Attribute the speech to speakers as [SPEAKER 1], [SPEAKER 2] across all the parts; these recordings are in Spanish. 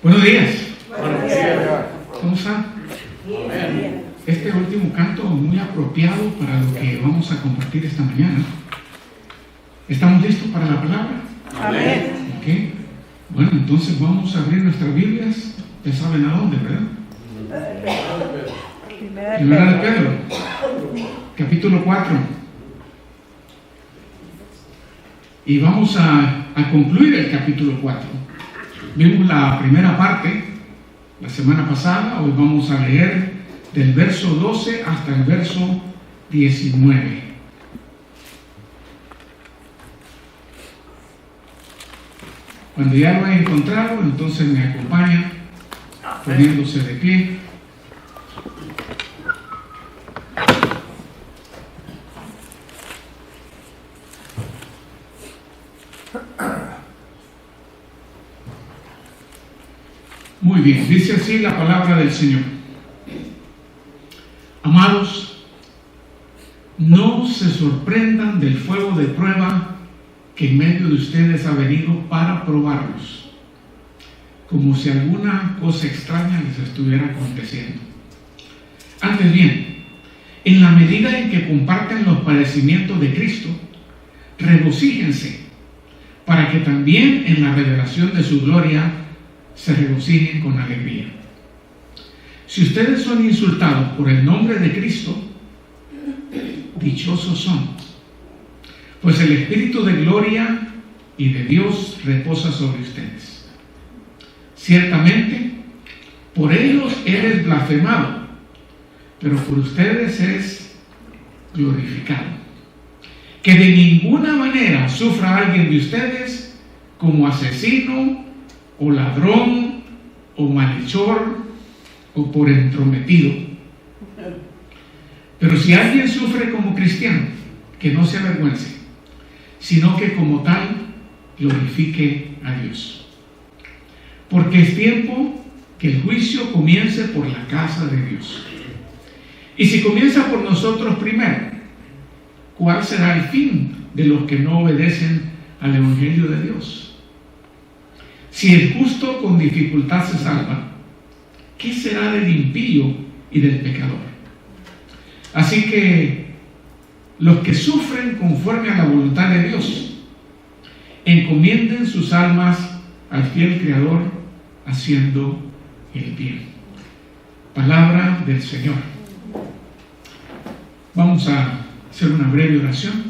[SPEAKER 1] Buenos días.
[SPEAKER 2] Buenos días.
[SPEAKER 1] ¿Cómo están?
[SPEAKER 2] Bien.
[SPEAKER 1] Este último canto muy apropiado para lo que vamos a compartir esta mañana. ¿Estamos listos para la palabra?
[SPEAKER 2] Amén.
[SPEAKER 1] ¿Ok? Bueno, entonces vamos a abrir nuestras Biblias. Ya saben a dónde, ¿verdad? Primera de Pedro, capítulo 4. Y vamos a concluir el capítulo 4. Vimos la primera parte la semana pasada. Hoy vamos a leer del verso 12 hasta el verso 19. Cuando ya lo he encontrado, entonces me acompaña poniéndose de pie. Muy bien, dice así la palabra del Señor. Amados, no se sorprendan del fuego de prueba que en medio de ustedes ha venido para probarlos, como si alguna cosa extraña les estuviera aconteciendo. Antes bien, en la medida en que comparten los padecimientos de Cristo, regocíjense, para que también en la revelación de su gloria se regocijen con alegría. Si ustedes son insultados por el nombre de Cristo, dichosos son, pues el Espíritu de gloria y de Dios reposa sobre ustedes. Ciertamente, por ellos Él es blasfemado, pero por ustedes es glorificado. Que de ninguna manera sufra alguien de ustedes como asesino, o ladrón, o malhechor, o por entrometido. Pero si alguien sufre como cristiano, que no se avergüence, sino que como tal glorifique a Dios. Porque es tiempo que el juicio comience por la casa de Dios. Y si comienza por nosotros primero, ¿cuál será el fin de los que no obedecen al Evangelio de Dios? Si el justo con dificultad se salva, ¿qué será del impío y del pecador? Así que los que sufren conforme a la voluntad de Dios, encomienden sus almas al fiel Creador, haciendo el bien. Palabra del Señor. Vamos a hacer una breve oración.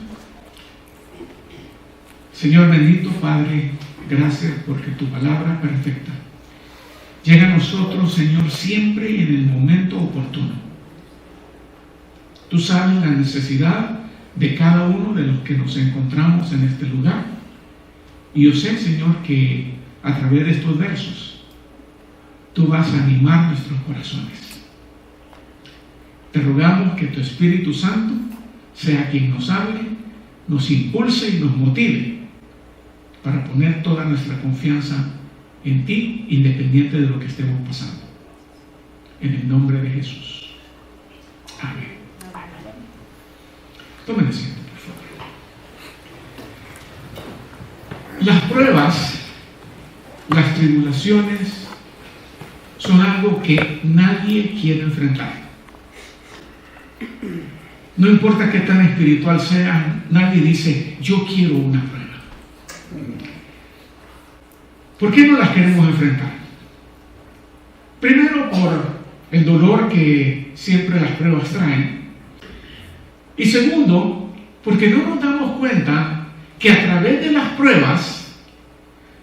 [SPEAKER 1] Señor bendito, Padre, gracias porque tu palabra perfecta llega a nosotros, Señor, siempre en el momento oportuno. Tú sabes la necesidad de cada uno de los que nos encontramos en este lugar. Y yo sé, Señor, que a través de estos versos tú vas a animar nuestros corazones. Te rogamos que tu Espíritu Santo sea quien nos hable, nos impulse y nos motive para poner toda nuestra confianza en ti, independiente de lo que estemos pasando. En el nombre de Jesús. Amén. Tomen asiento, por favor. Las pruebas, las tribulaciones, son algo que nadie quiere enfrentar. No importa qué tan espiritual sea, nadie dice, yo quiero una prueba. ¿Por qué no las queremos enfrentar? Primero, por el dolor que siempre las pruebas traen. Y segundo, porque no nos damos cuenta que a través de las pruebas,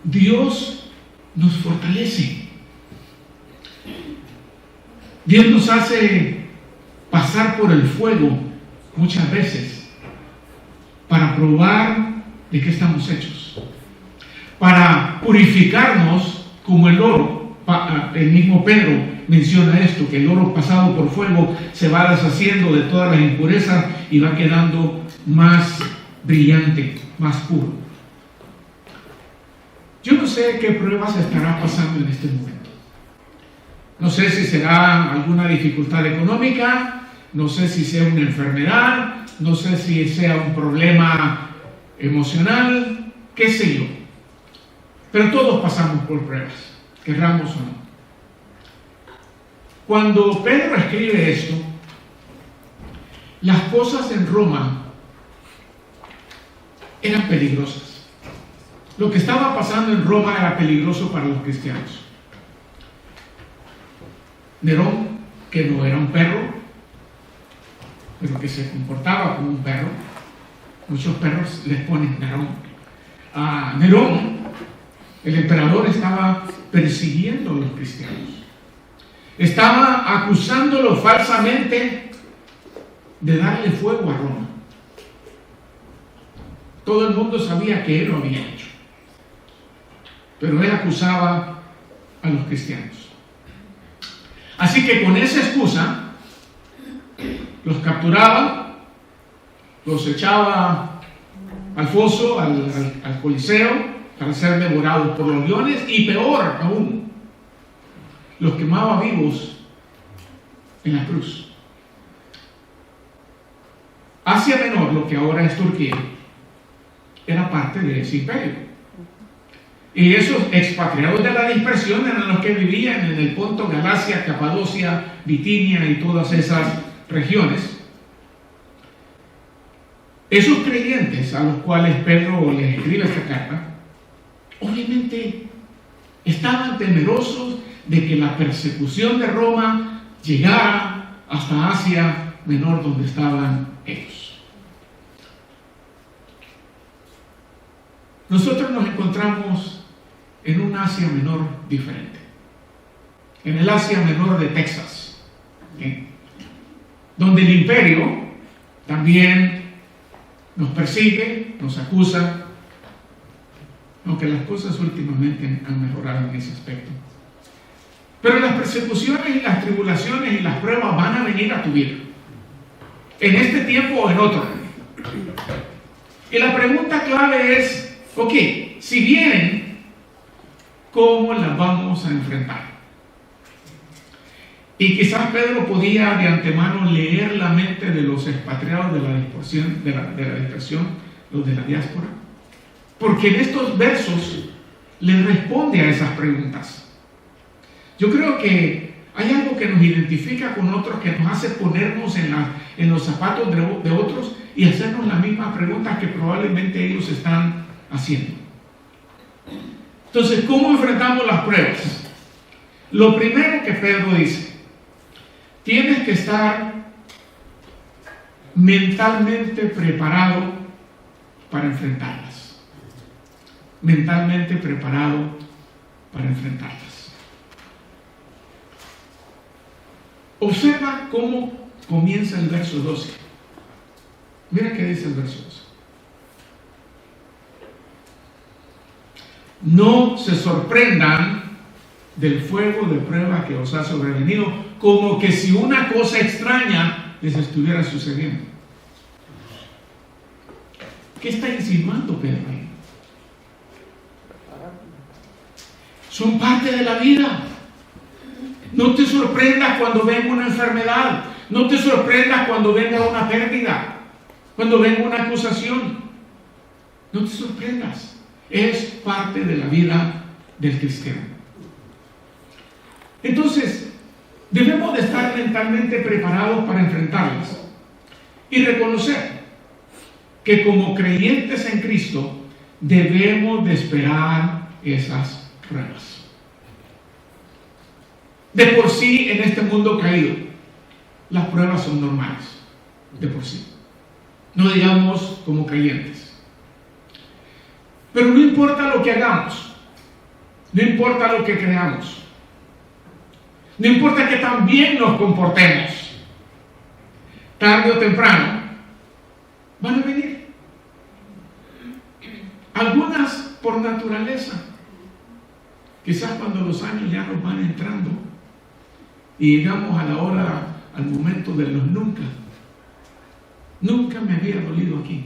[SPEAKER 1] Dios nos fortalece. Dios nos hace pasar por el fuego muchas veces para probar de qué estamos hechos, para purificarnos como el oro. El mismo Pedro menciona esto, que el oro pasado por fuego se va deshaciendo de todas las impurezas y va quedando más brillante, más puro. Yo no sé qué pruebas estará pasando en este momento. No sé si será alguna dificultad económica, no sé si sea una enfermedad, no sé si sea un problema emocional, qué sé yo. Pero todos pasamos por pruebas. querramos o no. Cuando Pedro escribe esto, las cosas en Roma eran peligrosas. Lo que estaba pasando en Roma era peligroso para los cristianos. Nerón, que no era un perro, pero que se comportaba como un perro. Muchos perros les ponen Nerón. Nerón, el emperador, estaba persiguiendo a los cristianos. Estaba acusándolo falsamente de darle fuego a Roma. Todo el mundo sabía que él lo había hecho, pero él acusaba a los cristianos. Así que con esa excusa los capturaba, los echaba al foso, al coliseo, para ser devorados por los leones, y peor aún, los quemaba vivos en la cruz. Asia Menor, lo que ahora es Turquía, era parte de ese imperio. Y esos expatriados de la dispersión eran los que vivían en el Ponto, Galacia, Capadocia, Bitinia y todas esas regiones. Esos creyentes a los cuales Pedro les escribe esta carta, obviamente estaban temerosos de que la persecución de Roma llegara hasta Asia Menor, donde estaban ellos. Nosotros nos encontramos en un Asia Menor diferente, en el Asia Menor de Texas, ¿sí?, donde el imperio también nos persigue, nos acusa, aunque las cosas últimamente han mejorado en ese aspecto. Pero las persecuciones y las tribulaciones y las pruebas van a venir a tu vida, en este tiempo o en otro. Y la pregunta clave es, ok, si vienen, ¿cómo las vamos a enfrentar? Y quizás Pedro podía de antemano leer la mente de los expatriados de la dispersión, los de la diáspora, porque en estos versos les responde a esas preguntas. Yo creo que hay algo que nos identifica con otros, que nos hace ponernos en los zapatos de otros y hacernos la misma pregunta que probablemente ellos están haciendo. Entonces, ¿cómo enfrentamos las pruebas? Lo primero que Pedro dice: tienes que estar mentalmente preparado para enfrentarlas. Mentalmente preparado para enfrentarlas. Observa cómo comienza el verso 12. Mira qué dice el verso 12. No se sorprendan del fuego de prueba que os ha sobrevenido, como que si una cosa extraña les estuviera sucediendo. ¿Qué está insinuando Pedro ahí? Son parte de la vida. No te sorprendas cuando venga una enfermedad. No te sorprendas cuando venga una pérdida, cuando venga una acusación. No te sorprendas. Es parte de la vida del cristiano. Entonces, debemos de estar mentalmente preparados para enfrentarlas y reconocer que como creyentes en Cristo debemos de esperar esas pruebas. De por sí, en este mundo caído, las pruebas son normales, de por sí. No digamos como creyentes. Pero no importa lo que hagamos, no importa lo que creamos, no importa que tan bien nos comportemos, tarde o temprano van a venir. Algunas por naturaleza. Quizás cuando los años ya nos van entrando y llegamos a la hora, al momento de los nunca. Nunca me había dolido aquí.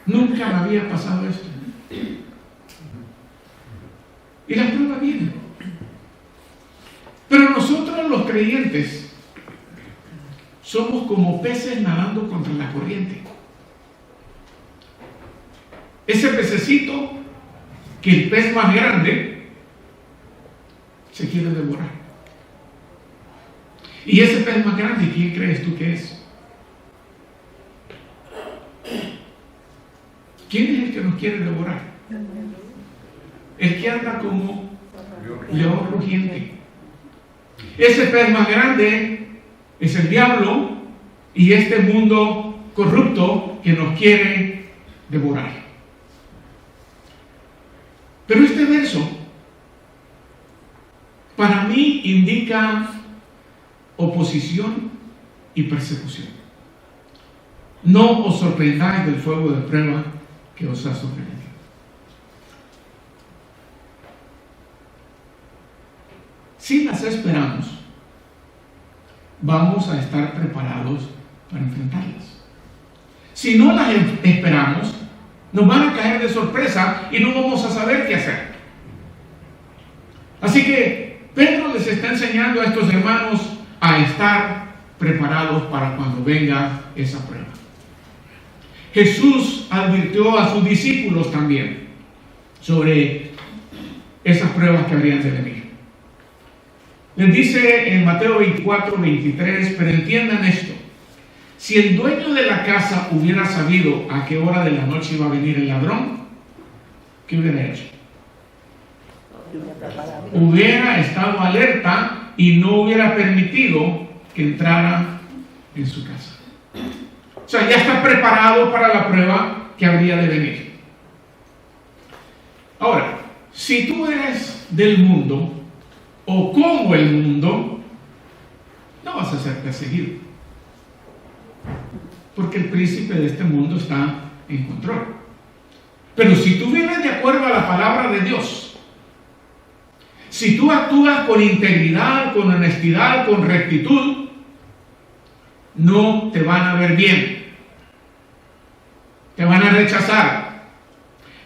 [SPEAKER 1] Nunca me había pasado esto. Y la prueba viene. Pero nosotros los creyentes somos como peces nadando contra la corriente. Ese pececito, que el pez más grande se quiere devorar. Y ese pez más grande, ¿quién crees tú que es? ¿Quién es el que nos quiere devorar? El que anda como león rugiente. Ese pez más grande es el diablo y este mundo corrupto que nos quiere devorar. Pero este verso para mí indica oposición y persecución. No os sorprendáis del fuego de prueba que os ha sorprendido. Si las esperamos, vamos a estar preparados para enfrentarlas. Si no las esperamos, nos van a caer de sorpresa y no vamos a saber qué hacer. Así que Pedro les está enseñando a estos hermanos a estar preparados para cuando venga esa prueba. Jesús advirtió a sus discípulos también sobre esas pruebas que habrían de venir. Les dice en Mateo 24:23, pero entiendan esto: si el dueño de la casa hubiera sabido a qué hora de la noche iba a venir el ladrón, ¿qué hubiera hecho? Hubiera estado alerta y no hubiera permitido que entrara en su casa. O sea, ya está preparado para la prueba que habría de venir. Ahora, si tú eres del mundo o como el mundo, no vas a ser perseguido, porque el príncipe de este mundo está en control. Pero si tú vives de acuerdo a la palabra de Dios, si tú actúas con integridad, con honestidad, con rectitud, no te van a ver bien. Te van a rechazar.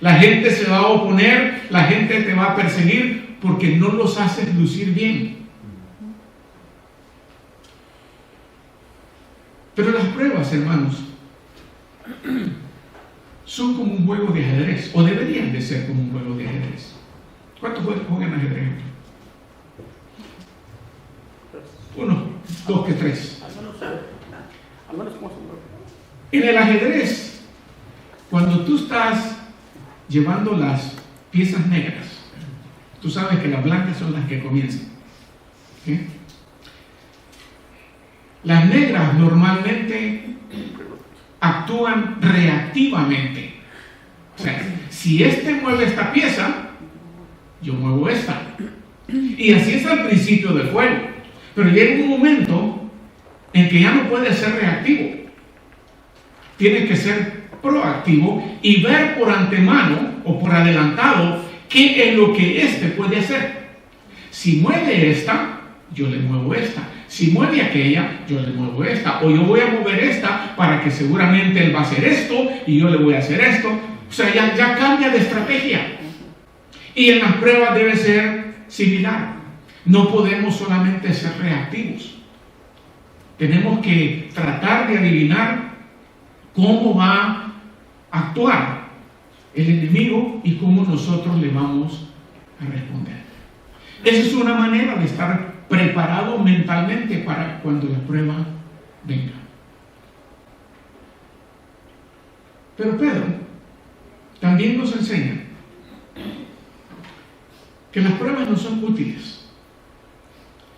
[SPEAKER 1] La gente se va a oponer, la gente te va a perseguir porque no los haces lucir bien. Pero las pruebas, hermanos, son como un juego de ajedrez, o deberían de ser como un juego de ajedrez. ¿Cuántos juegan ajedrez? 1, 2, 3. En el ajedrez, cuando tú estás llevando las piezas negras, tú sabes que las blancas son las que comienzan. ¿Sí? Las negras normalmente actúan reactivamente. O sea, si este mueve esta pieza, yo muevo esta. Y así es al principio del juego. Pero llega un momento en que ya no puedes ser reactivo. Tienes que ser proactivo y ver por antemano o por adelantado qué es lo que este puede hacer. Si mueve esta, yo le muevo esta. Si mueve aquella, yo le muevo esta. O yo voy a mover esta para que seguramente él va a hacer esto y yo le voy a hacer esto. O sea, ya cambia de estrategia. Y en las pruebas debe ser similar. No podemos solamente ser reactivos. Tenemos que tratar de adivinar cómo va a actuar el enemigo y cómo nosotros le vamos a responder. Esa es una manera de estar preparado mentalmente para cuando la prueba venga. Pero Pedro también nos enseña que las pruebas no son útiles.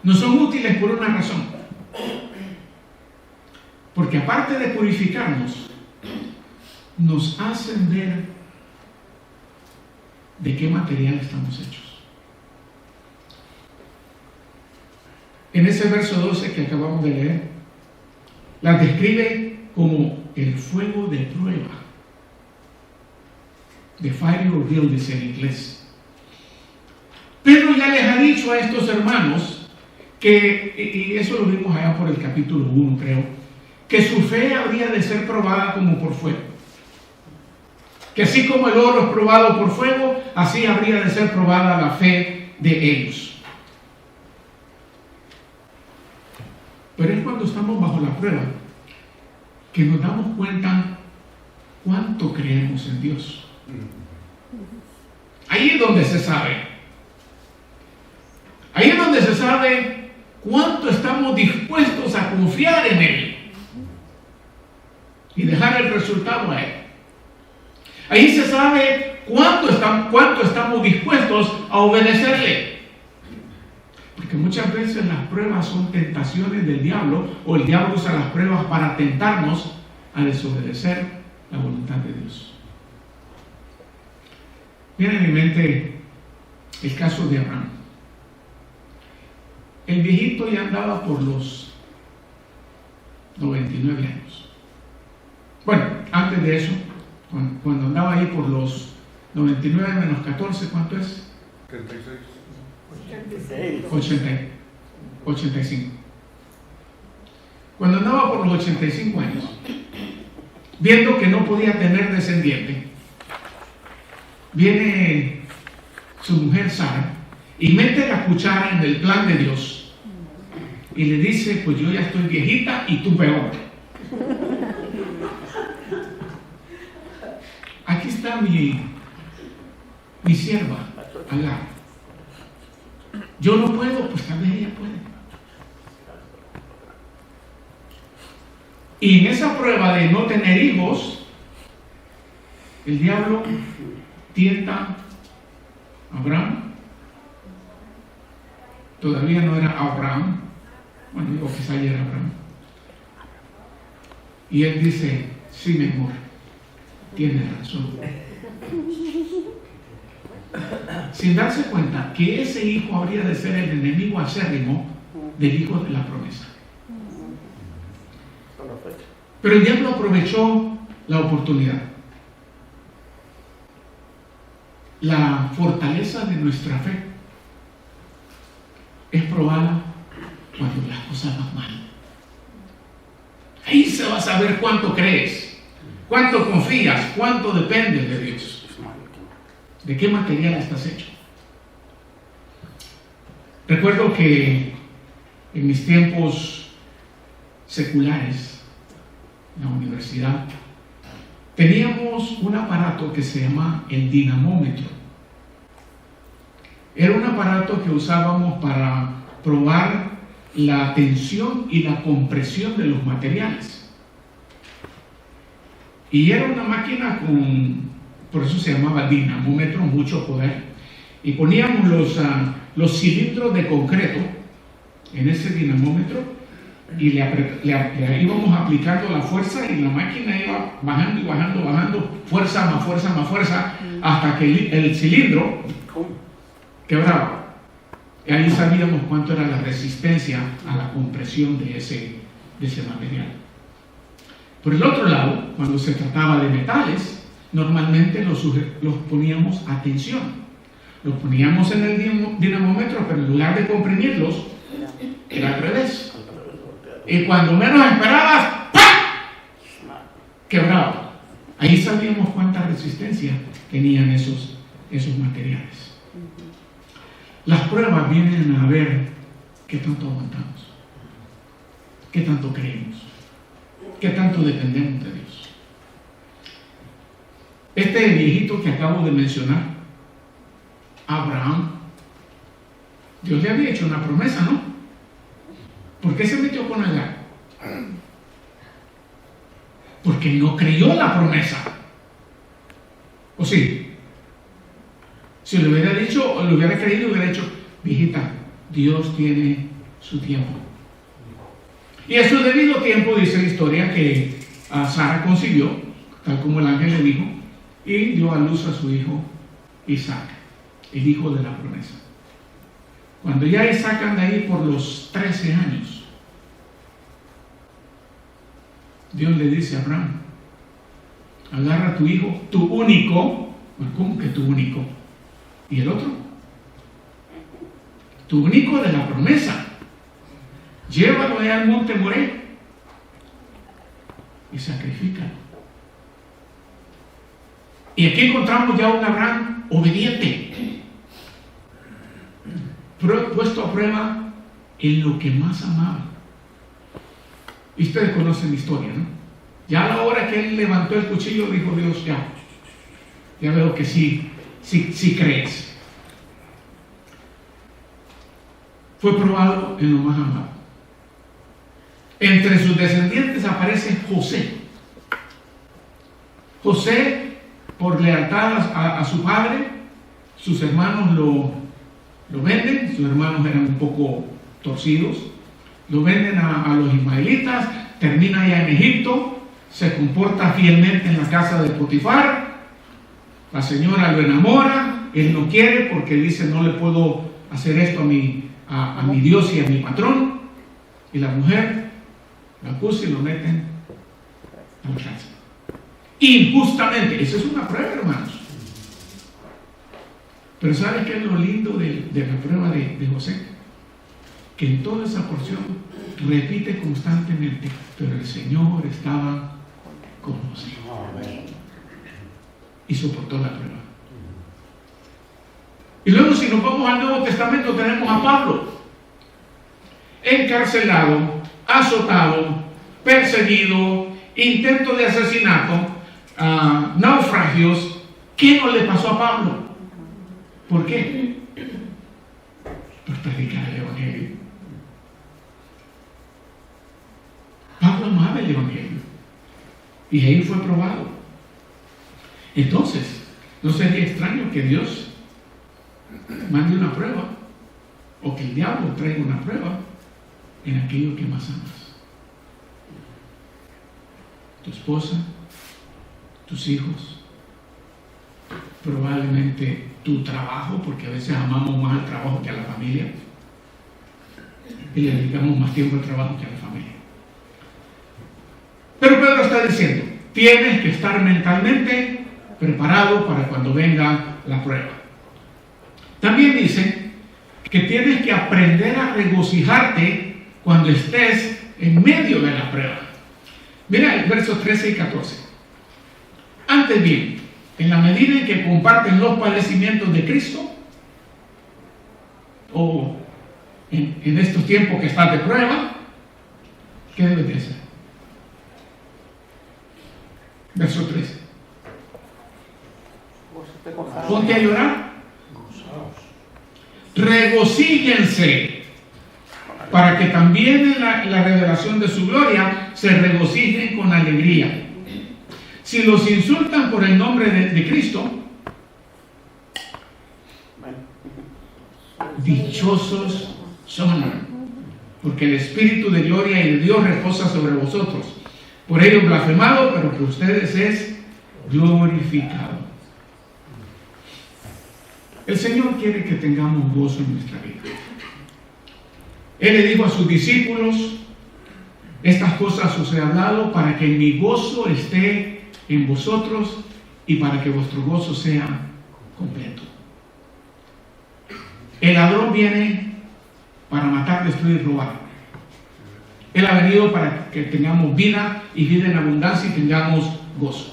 [SPEAKER 1] No son útiles por una razón. Porque aparte de purificarnos, nos hacen ver de qué material estamos hechos. En ese verso 12 que acabamos de leer, las describe como el fuego de prueba. The fiery ordeal, dice en inglés. Pedro ya les ha dicho a estos hermanos que, y eso lo vimos allá por el capítulo 1, creo, que su fe habría de ser probada como por fuego. Que así como el oro es probado por fuego, así habría de ser probada la fe de ellos. Pero es cuando estamos bajo la prueba que nos damos cuenta cuánto creemos en Dios. Ahí es donde se sabe. Ahí sabe cuánto estamos dispuestos a confiar en Él y dejar el resultado a Él. Ahí se sabe cuánto estamos dispuestos a obedecerle. Porque muchas veces las pruebas son tentaciones del diablo, o el diablo usa las pruebas para tentarnos a desobedecer la voluntad de Dios. Viene a mi mente el caso de Abraham. El viejito ya andaba por los 99 años. Bueno, antes de eso, cuando andaba ahí por los 99 menos 14, ¿cuánto es? 85. Cuando andaba por los 85 años, viendo que no podía tener descendiente, viene su mujer Sara y mete la cuchara en el plan de Dios y le dice: pues yo ya estoy viejita y tú peor. Aquí está mi sierva Agar. Yo no puedo, pues tal vez ella puede. Y en esa prueba de no tener hijos, el diablo tienta a Abraham. Todavía no era Abraham. Bueno, digo que ya era Abraham. Y él dice: sí, mi amor, tienes razón. Sin darse cuenta que ese hijo habría de ser el enemigo acérrimo del hijo de la promesa. Pero el diablo aprovechó la oportunidad. La fortaleza de nuestra fe es probada cuando las cosas van mal. Ahí se va a saber cuánto crees, cuánto confías, cuánto dependes de Dios. ¿De qué material estás hecho? Recuerdo que en mis tiempos seculares, en la universidad, teníamos un aparato que se llama el dinamómetro. Era un aparato que usábamos para probar la tensión y la compresión de los materiales. Y era una máquina por eso se llamaba dinamómetro, mucho poder. Y poníamos los cilindros de concreto en ese dinamómetro y le íbamos aplicando la fuerza y la máquina iba bajando y bajando, fuerza más fuerza más fuerza, hasta que el cilindro quebraba. Y ahí sabíamos cuánto era la resistencia a la compresión de ese material. Por el otro lado, cuando se trataba de metales, normalmente los poníamos a tensión. Los poníamos en el dinamómetro, pero en lugar de comprimirlos, era al revés. Y cuando menos esperabas, ¡pam!, quebraba. Ahí sabíamos cuánta resistencia tenían esos materiales. Las pruebas vienen a ver qué tanto aguantamos, qué tanto creemos, qué tanto dependemos de Dios. Este viejito que acabo de mencionar, Abraham, Dios le había hecho una promesa, ¿no? ¿Por qué se metió con Agar? Porque no creyó la promesa. ¿O sí? Si le hubiera dicho, o le hubiera creído, hubiera dicho: viejita, Dios tiene su tiempo. Y a su debido tiempo, dice la historia, que Sara concibió, tal como el ángel le dijo, y dio a luz a su hijo Isaac, el hijo de la promesa. Cuando ya Isaac anda ahí por los 13 años, Dios le dice a Abraham: agarra a tu hijo, tu único. ¿Cómo que tu único? ¿Y el otro? Tu único de la promesa. Llévalo allá al monte Moré y sacrifícalo. Y aquí encontramos ya un Abraham obediente, puesto a prueba en lo que más amaba. Y ustedes conocen la historia, ¿no? Ya a la hora que él levantó el cuchillo, dijo Dios: ya veo que sí crees. fue probado en lo más amado. Entre sus descendientes aparece José. José, por lealtad a su padre, sus hermanos lo venden. Sus hermanos eran un poco torcidos. Lo venden a los ismaelitas, termina allá en Egipto, se comporta fielmente en la casa de Potifar. La señora lo enamora, él no quiere porque dice: no le puedo hacer esto a mi Dios y a mi patrón. Y la mujer lo acusa y lo meten a la cárcel. Injustamente. Esa es una prueba, hermanos. Pero ¿sabes qué es lo lindo de la prueba de José? Que en toda esa porción repite constantemente: pero el Señor estaba con José. Y soportó la prueba. Y luego, si nos vamos al Nuevo Testamento, tenemos a Pablo, encarcelado, azotado, perseguido, intento de asesinato, naufragios. ¿Qué no le pasó a Pablo? ¿Por qué? Por predicar el Evangelio. Pablo amaba el Evangelio y ahí fue probado. Entonces, no sería extraño que Dios mande una prueba, o que el diablo traiga una prueba en aquello que más amas. Tu esposa, tus hijos, probablemente tu trabajo, porque a veces amamos más al trabajo que a la familia y le dedicamos más tiempo al trabajo que a la familia. Pero Pedro está diciendo: tienes que estar mentalmente preparado para cuando venga la prueba. También dice que tienes que aprender a regocijarte cuando estés en medio de la prueba. Mira el verso 13 y 14. Antes bien, en la medida en que comparten los padecimientos de Cristo, o en estos tiempos que estás de prueba, ¿qué debes de hacer? Verso 13. Ponte a llorar. Regocíjense, para que también en la revelación de su gloria se regocijen con alegría. Si los insultan por el nombre de Cristo, dichosos son, porque el Espíritu de gloria y de Dios reposa sobre vosotros. Por ello blasfemado, pero que ustedes es glorificado. El Señor quiere que tengamos gozo en nuestra vida. Él le dijo a sus discípulos: estas cosas os he hablado para que mi gozo esté en vosotros y para que vuestro gozo sea completo. El ladrón viene para matar, destruir y robar. Él ha venido para que tengamos vida y vida en abundancia y tengamos gozo.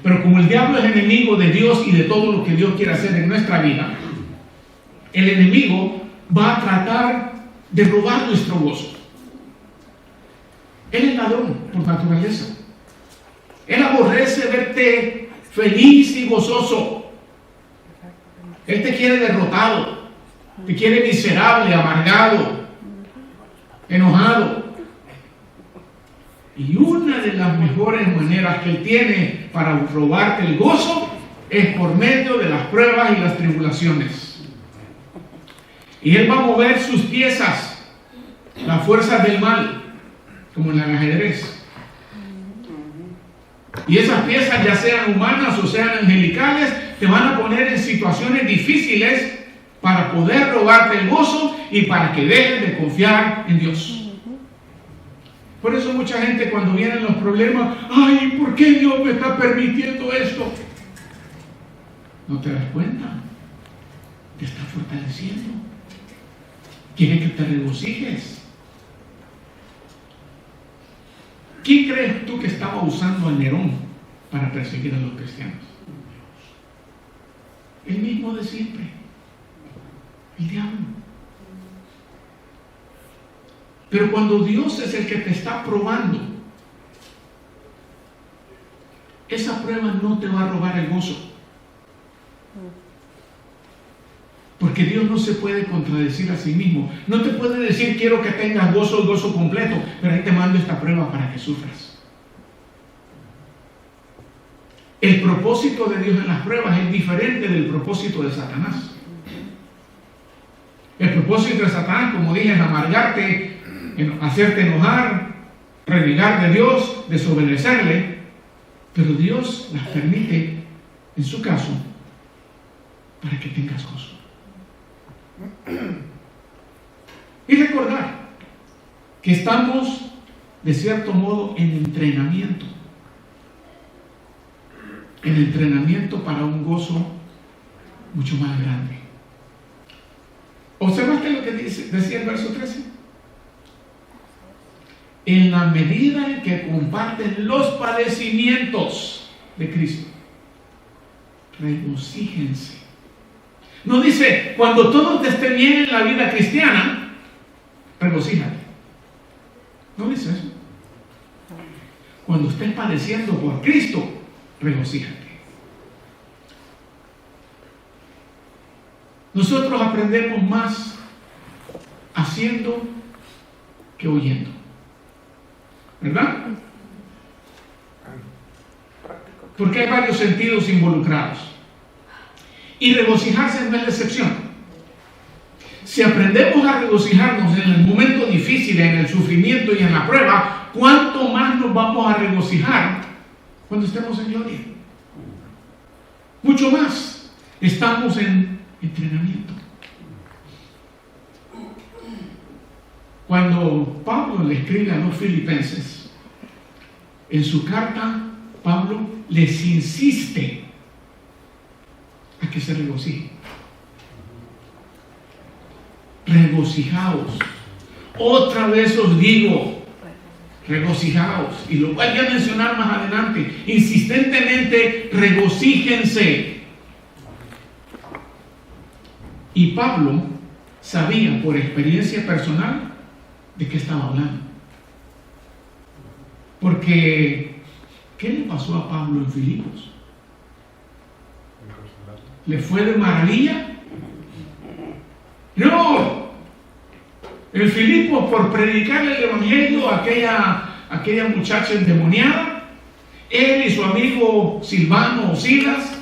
[SPEAKER 1] Pero como el diablo es enemigo de Dios y de todo lo que Dios quiere hacer en nuestra vida, el enemigo va a tratar de robar nuestro gozo. Él es ladrón por naturaleza. Él aborrece verte feliz y gozoso. Él te quiere derrotado, te quiere miserable, amargado, enojado. Y una de las mejores maneras que Él tiene para robarte el gozo es por medio de las pruebas y las tribulaciones. Y Él va a mover sus piezas, las fuerzas del mal, como en el ajedrez. Y esas piezas, ya sean humanas o sean angelicales, te van a poner en situaciones difíciles para poder robarte el gozo y para que dejes de confiar en Dios. Por eso mucha gente, cuando vienen los problemas: ay, ¿por qué Dios me está permitiendo esto? ¿No te das cuenta? Te está fortaleciendo. Quiere que te regocijes. ¿Quién crees tú que estaba usando a Nerón para perseguir a los cristianos? El mismo de siempre, el diablo. Pero cuando Dios es el que te está probando, esa prueba no te va a robar el gozo. Porque Dios no se puede contradecir a sí mismo. No te puede decir quiero que tengas gozo y gozo completo, pero ahí te mando esta prueba para que sufras. El propósito de Dios en las pruebas es diferente del propósito de Satanás. El propósito de Satanás, como dije, es amargarte, hacerte enojar, renegar de Dios, desobedecerle, pero Dios las permite, en su caso, para que tengas gozo. Y recordar que estamos, de cierto modo, en entrenamiento para un gozo mucho más grande. ¿Observaste lo que decía el verso 13? En la medida en que comparten los padecimientos de Cristo, regocíjense. No dice, cuando todo te esté bien en la vida cristiana, regocíjate. No dice eso. Cuando estés padeciendo por Cristo, regocíjate. Nosotros aprendemos más haciendo que oyendo. ¿Verdad? Porque hay varios sentidos involucrados. Y regocijarse no es la excepción. Si aprendemos a regocijarnos en el momento difícil, en el sufrimiento y en la prueba, ¿cuánto más nos vamos a regocijar cuando estemos en gloria? Mucho más. Estamos en entrenamiento. Cuando Pablo le escribe a los filipenses, en su carta, Pablo les insiste a que se regocijen. Regocijaos. Otra vez os digo, regocijaos. Y lo voy a mencionar más adelante. Insistentemente, regocíjense. Y Pablo sabía por experiencia personal de qué estaba hablando. Porque, ¿qué le pasó a Pablo en Filipos? ¿Le fue de maravilla? No. En Filipos, por predicar el evangelio a aquella muchacha endemoniada, él y su amigo Silvano o Silas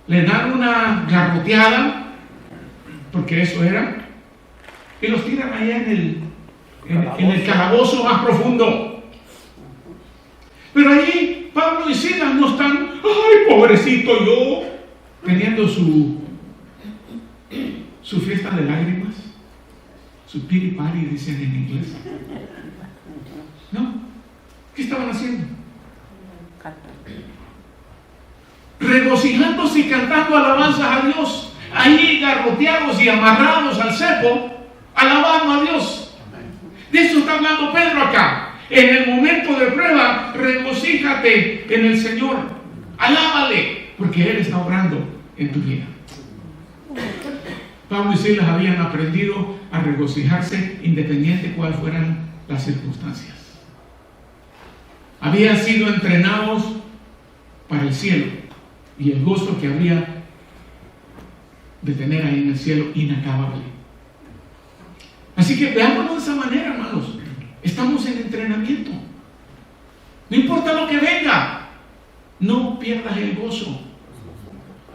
[SPEAKER 1] le dan una garroteada, porque eso era, y los tiran allá en el calabozo más profundo. Pero allí Pablo y Silas no están, ay, pobrecito yo, teniendo su fiesta de lágrimas, su pity party, dicen en inglés. No, ¿qué estaban haciendo? Regocijándose y cantando alabanzas a Dios, allí garroteados y amarrados al cepo, alabando a Dios. De eso está hablando Pedro acá. En el momento de prueba, regocíjate en el Señor, alábale, porque Él está obrando en tu vida. Pablo y Silas habían aprendido a regocijarse independiente de cuáles fueran las circunstancias. Habían sido entrenados para el cielo y el gozo que habría de tener ahí en el cielo inacabable. Así que veámoslo de esa manera, hermanos. Estamos en entrenamiento. No importa lo que venga, no pierdas el gozo.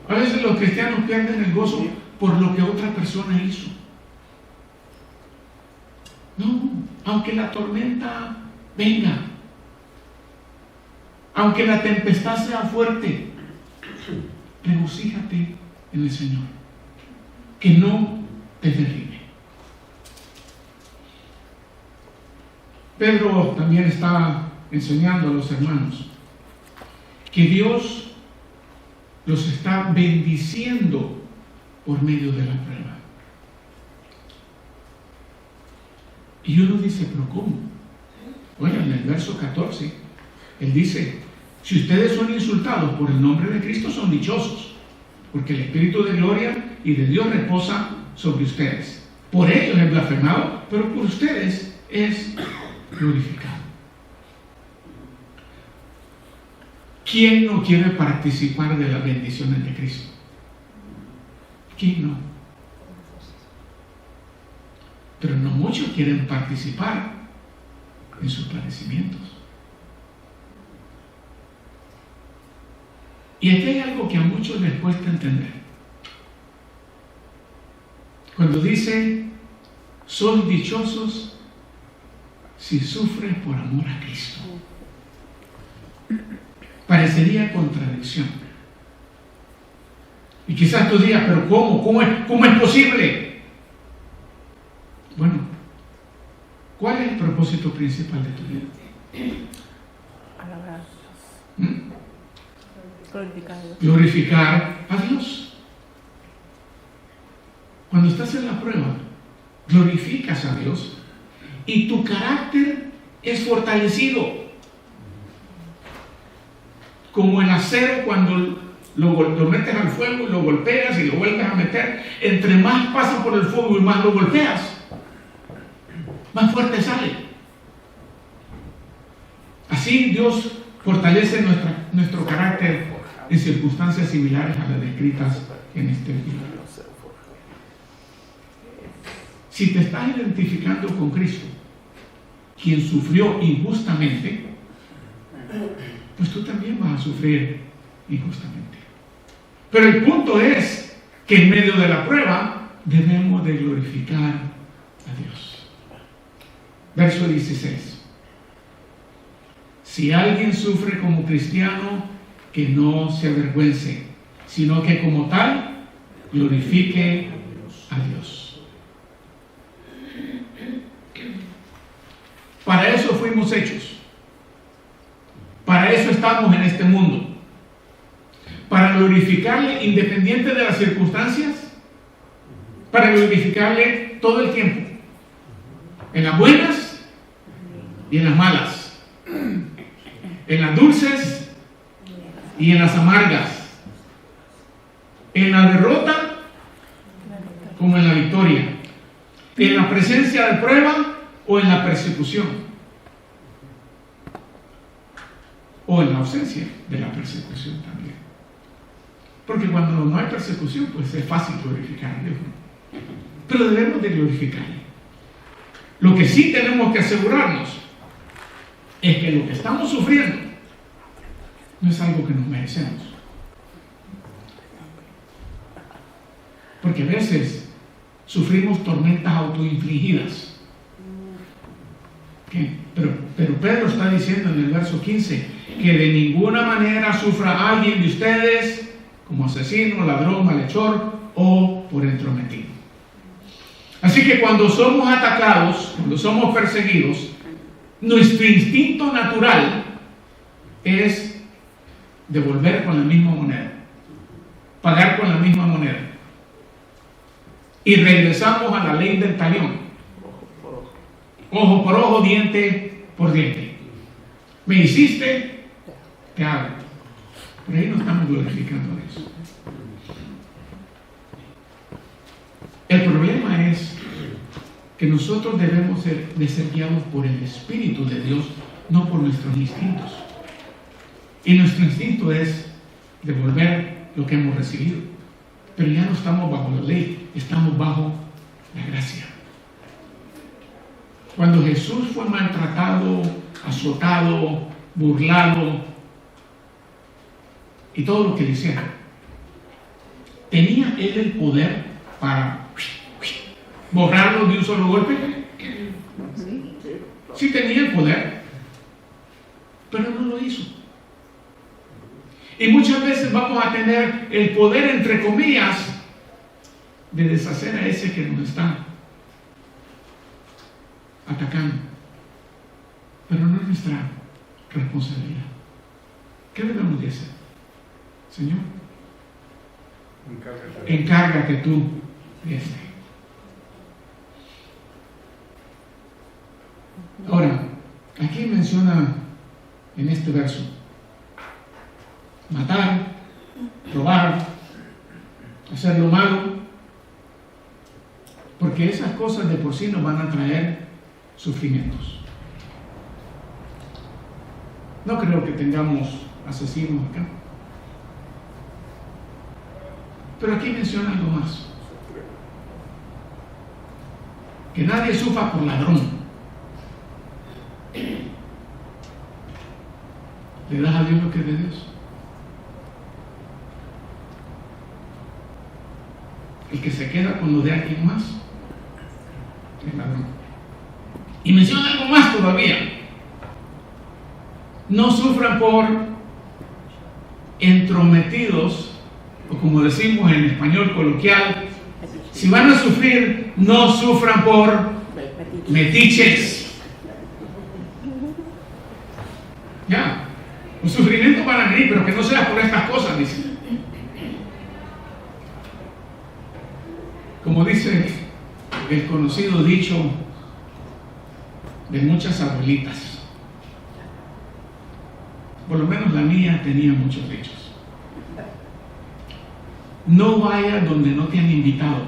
[SPEAKER 1] A veces los cristianos pierden el gozo por lo que otra persona hizo. No, aunque la tormenta venga, aunque la tempestad sea fuerte, regocíjate en el Señor, que no te derribe. Pedro también está enseñando a los hermanos que Dios los está bendiciendo por medio de la prueba. Y uno dice, ¿pero cómo? Bueno, en el verso 14, él dice, si ustedes son insultados por el nombre de Cristo, son dichosos, porque el Espíritu de gloria y de Dios reposa sobre ustedes. Por ellos es blasfemado, pero por ustedes es glorificado. ¿Quién no quiere participar de las bendiciones de Cristo? ¿Quién no? Pero no muchos quieren participar en sus padecimientos. Y aquí hay algo que a muchos les cuesta entender. Cuando dice, sois dichosos si sufres por amor a Cristo. Parecería contradicción. Y quizás tú digas, pero ¿cómo? ¿Cómo es posible? Bueno, ¿cuál es el propósito principal de tu vida?
[SPEAKER 2] Alabar. Glorificar a Dios.
[SPEAKER 1] Glorificar a Dios. Cuando estás en la prueba, glorificas a Dios y tu carácter es fortalecido. Como el acero cuando lo metes al fuego y lo golpeas y lo vuelves a meter, entre más pasa por el fuego y más lo golpeas, más fuerte sale. Así Dios fortalece nuestro carácter en circunstancias similares a las descritas en este libro. Si te estás identificando con Cristo, quien sufrió injustamente, pues tú también vas a sufrir injustamente. Pero el punto es que en medio de la prueba debemos de glorificar a Dios. Verso 16. Si alguien sufre como cristiano, que no se avergüence, sino que como tal glorifique a Dios. Para eso fuimos hechos. Para eso estamos en este mundo. Para glorificarle independiente de las circunstancias. Para glorificarle todo el tiempo. En las buenas y en las malas. En las dulces y en las amargas. En la derrota como en la victoria. En la presencia de prueba o en la persecución. O en la ausencia de la persecución también. Porque cuando no hay persecución, pues es fácil glorificar a Dios. Pero debemos de glorificarle. Lo que sí tenemos que asegurarnos es que lo que estamos sufriendo no es algo que nos merecemos. Porque a veces sufrimos tormentas autoinfligidas. ¿Qué? Pero Pedro está diciendo en el verso 15 que de ninguna manera sufra alguien de ustedes como asesino, ladrón, malhechor o por entrometido. Así que cuando somos atacados, cuando somos perseguidos, nuestro instinto natural es devolver con la misma moneda, pagar con la misma moneda. Y regresamos a la ley del talión. Ojo por ojo, diente por diente. Me hiciste, te hago. Por ahí no estamos glorificando eso. El problema es que nosotros debemos de ser guiados por el Espíritu de Dios, no por nuestros instintos. Y nuestro instinto es devolver lo que hemos recibido. Pero ya no estamos bajo la ley, estamos bajo la gracia. Cuando Jesús fue maltratado, azotado, burlado y todo lo que le hicieron, ¿tenía él el poder para borrarlo de un solo golpe? Sí tenía el poder, pero no lo hizo. Y muchas veces vamos a tener el poder, entre comillas, de deshacer a ese que nos está atacando. Pero no es nuestra responsabilidad. ¿Qué debemos de hacer? Señor, encárgate tú de este. Ahora, aquí menciona en este verso matar, robar, hacer lo malo, porque esas cosas de por sí nos van a traer sufrimientos. No creo que tengamos asesinos acá. Pero aquí menciona algo más. Que nadie sufra por ladrón. ¿Le das a Dios lo que es de Dios? El que se queda con lo de alguien más es ladrón. Y menciona algo más todavía. No sufran por entrometidos, o como decimos en español coloquial, si van a sufrir, no sufran por metiches. Ya, un sufrimiento van a venir, pero que no sea por estas cosas, dice. Como dice el conocido dicho de muchas abuelitas, por lo menos la mía tenía muchos dichos. No vayas donde no te han invitado.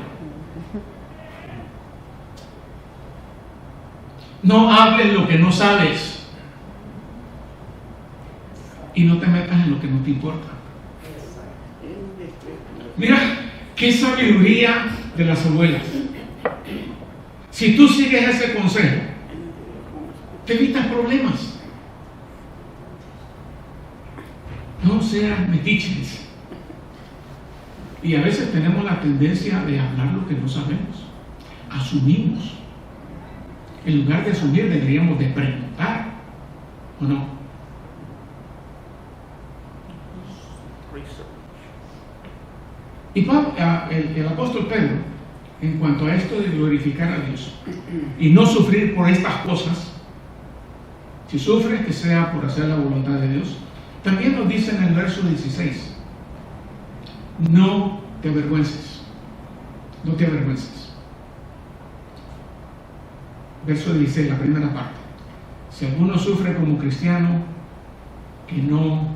[SPEAKER 1] No hables lo que no sabes. Y no te metas en lo que no te importa. Mira, qué sabiduría de las abuelas. Si tú sigues ese consejo, te evitas problemas. No seas metiches. Y a veces tenemos la tendencia de hablar lo que no sabemos. Asumimos. En lugar de asumir, deberíamos de preguntar. ¿O no? Y Pablo, el apóstol Pedro, en cuanto a esto de glorificar a Dios y no sufrir por estas cosas, si sufres, que sea por hacer la voluntad de Dios, también nos dice en el verso 16, no te avergüences, no te avergüences. Verso 16, la primera parte. Si alguno sufre como cristiano, que no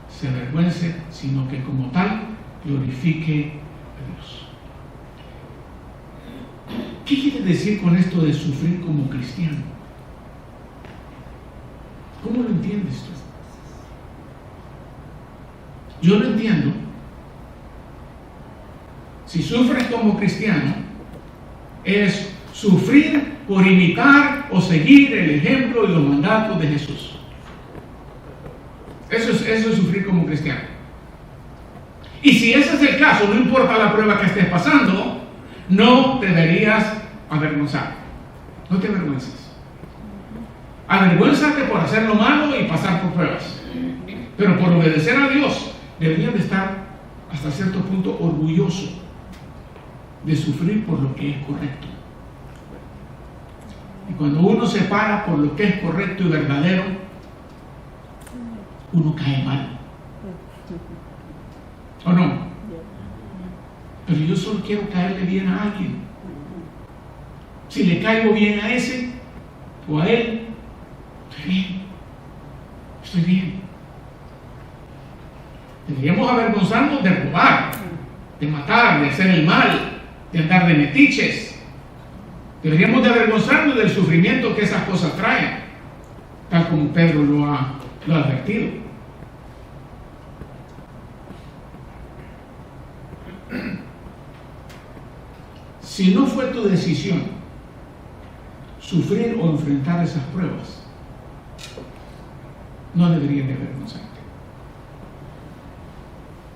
[SPEAKER 1] se avergüence, sino que como tal glorifique a Dios. ¿Qué quiere decir con esto de sufrir como cristiano? ¿Cómo lo entiendes tú? Yo lo entiendo. Si sufres como cristiano, es sufrir por imitar o seguir el ejemplo y los mandatos de Jesús. Eso es sufrir como cristiano. Y si ese es el caso, no importa la prueba que estés pasando, no deberías avergonzar. No te avergüences. Avergüénzate por hacer lo malo y pasar por pruebas. Pero por obedecer a Dios, deberías de estar hasta cierto punto orgulloso de sufrir por lo que es correcto. Y cuando uno se para por lo que es correcto y verdadero, uno cae mal. ¿O no? Pero yo solo quiero caerle bien a alguien. Si le caigo bien a ese o a él, estoy bien. Estoy bien. Deberíamos avergonzarnos de robar, de matar, de hacer el mal, de andar de metiches. Deberíamos de avergonzarnos del sufrimiento que esas cosas traen, tal como Pedro lo ha advertido. Si no fue tu decisión sufrir o enfrentar esas pruebas, no deberías de avergonzarte.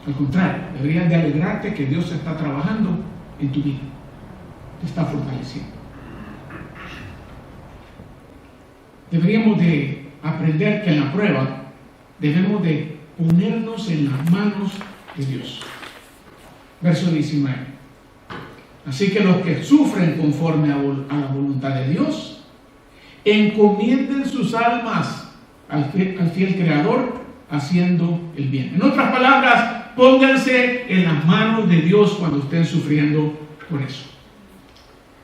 [SPEAKER 1] Al contrario, deberías de alegrarte que Dios está trabajando en tu vida, te está fortaleciendo. Deberíamos de aprender que en la prueba debemos de ponernos en las manos de Dios. Verso 19. Así que los que sufren conforme a la voluntad de Dios, encomienden sus almas al fiel Creador, haciendo el bien. En otras palabras, pónganse en las manos de Dios cuando estén sufriendo por eso.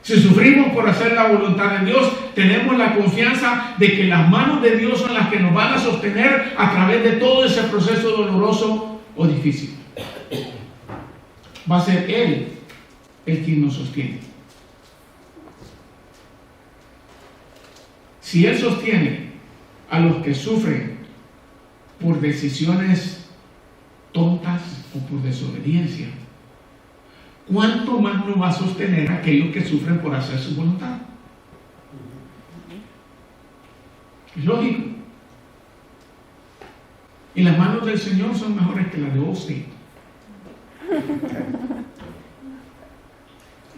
[SPEAKER 1] Si sufrimos por hacer la voluntad de Dios, tenemos la confianza de que las manos de Dios son las que nos van a sostener a través de todo ese proceso doloroso o difícil. Va a ser Él el quien nos sostiene. Si Él sostiene a los que sufren por decisiones tontas o por desobediencia, ¿cuánto más no va a sostener a aquellos que sufren por hacer su voluntad? Es lógico. Y las manos del Señor son mejores que las de Ozzy.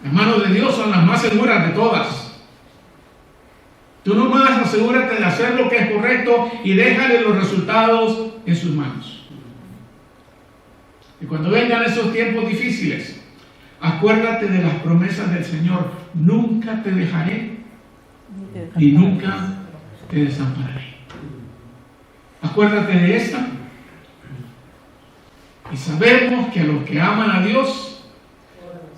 [SPEAKER 1] Las manos de Dios son las más seguras de todas. Tú nomás asegúrate de hacer lo que es correcto y déjale los resultados en sus manos. Y cuando vengan esos tiempos difíciles, acuérdate de las promesas del Señor. Nunca te dejaré y nunca te desampararé. Acuérdate de esta. Y sabemos que a los que aman a Dios,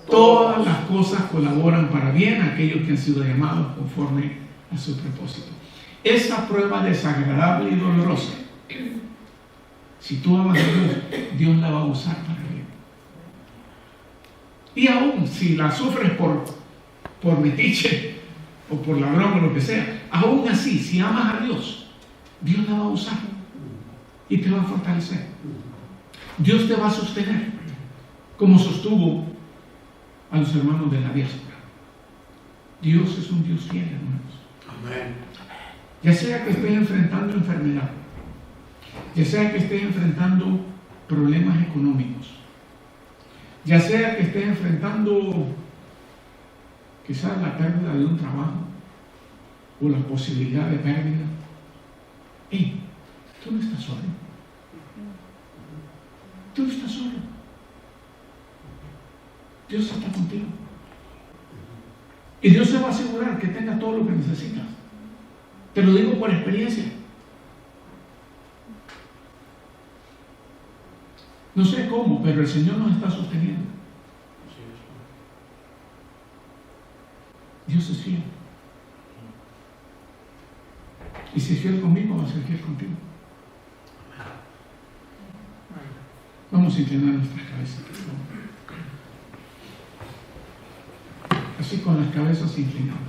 [SPEAKER 1] todas las cosas colaboran para bien a aquellos que han sido llamados conforme a su propósito. Esa prueba desagradable y dolorosa, si tú amas a Dios, Dios la va a usar para bien. Y aún si la sufres por metiche o por ladrón o lo que sea, aún así, si amas a Dios, Dios la va a usar y te va a fortalecer. Dios te va a sostener como sostuvo a los hermanos de la diáspora. Dios es un Dios fiel, hermanos.
[SPEAKER 3] Amén.
[SPEAKER 1] Ya sea que estés enfrentando enfermedad, ya sea que estés enfrentando problemas económicos, ya sea que estés enfrentando quizás la pérdida de un trabajo o la posibilidad de pérdida, tú no estás solo. Tú no estás solo. Dios está contigo. Y Dios se va a asegurar que tengas todo lo que necesitas. Te lo digo por experiencia. No sé cómo, pero el Señor nos está sosteniendo. Dios es fiel. Y si es fiel conmigo, va a ser fiel contigo. Vamos a inclinar nuestras cabezas. Así con las cabezas inclinadas.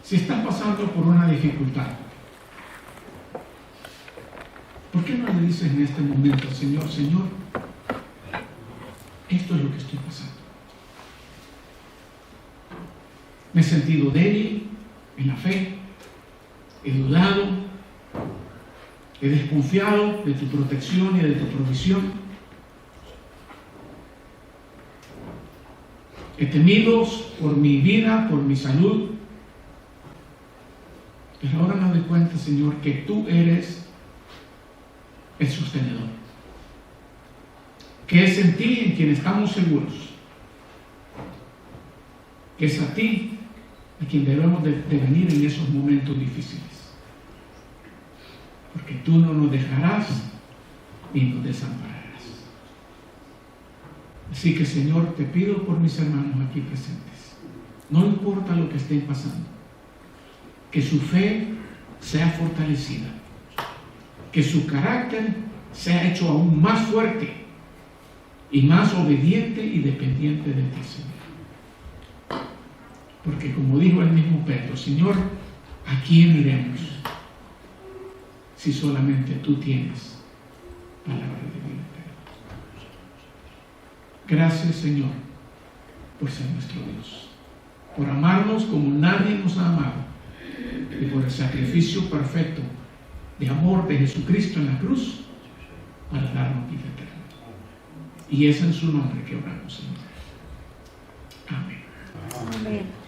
[SPEAKER 1] Si estás pasando por una dificultad, ¿por qué no le dices en este momento, Señor, esto es lo que estoy pasando? Me he sentido débil en la fe, he dudado, he desconfiado de tu protección y de tu provisión. He temido por mi vida, por mi salud. Pero ahora me doy cuenta, Señor, que tú eres el sostenedor. Que es en ti en quien estamos seguros. Que es a ti a quien debemos de venir en esos momentos difíciles. Porque tú no nos dejarás ni nos desampararás. Así que, Señor, te pido por mis hermanos aquí presentes, no importa lo que estén pasando, que su fe sea fortalecida, que su carácter sea hecho aún más fuerte y más obediente y dependiente de ti, Señor. Porque como dijo el mismo Pedro, Señor, ¿a quién iremos si solamente tú tienes palabra de vida? Gracias, Señor, por ser nuestro Dios, por amarnos como nadie nos ha amado y por el sacrificio perfecto de amor de Jesucristo en la cruz para darnos vida eterna. Y es en su nombre que oramos, Señor. Amén.
[SPEAKER 2] Amén.